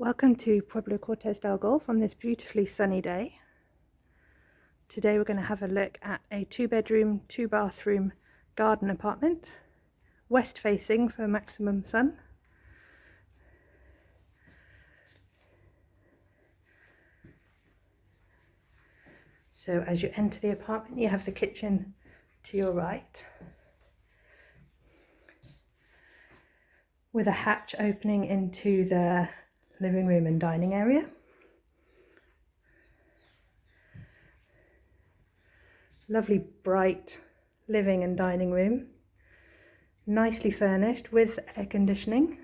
Welcome to Pueblo Cortes del Golf on this beautifully sunny day. Today we're going to have a look at a 2-bedroom, 2-bathroom garden apartment, west facing for maximum sun. So as you enter the apartment, you have the kitchen to your right, with a hatch opening into the living room and dining area. Lovely bright living and dining room, nicely furnished with air conditioning.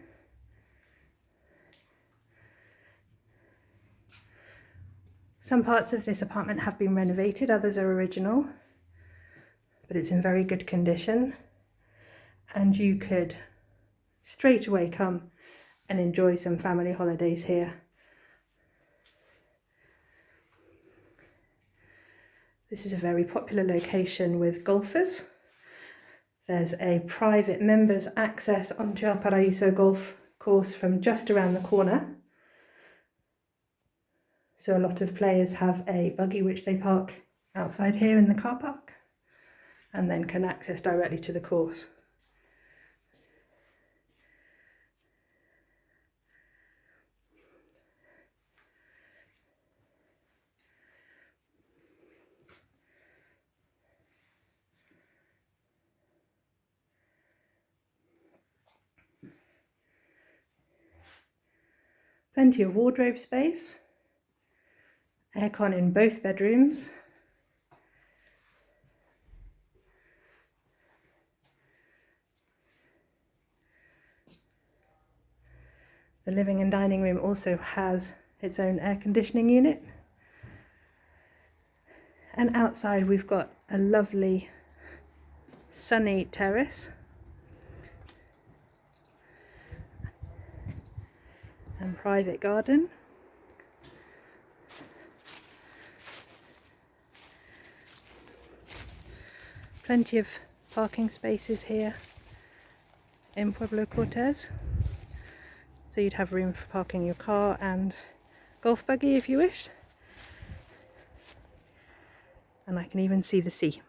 Some parts of this apartment have been renovated, others are original, but it's in very good condition, and you could straight away come and enjoy some family holidays here. This is a very popular location with golfers. There's a private members access onto our Paraiso Golf course from just around the corner. So a lot of players have a buggy which they park outside here in the car park and then can access directly to the course. Plenty of wardrobe space, aircon in both bedrooms, the living and dining room also has its own air conditioning unit, and outside we've got a lovely sunny terrace and private garden. Plenty of parking spaces here in Pueblo Cortes, so you'd have room for parking your car and golf buggy if you wish, and I can even see the sea.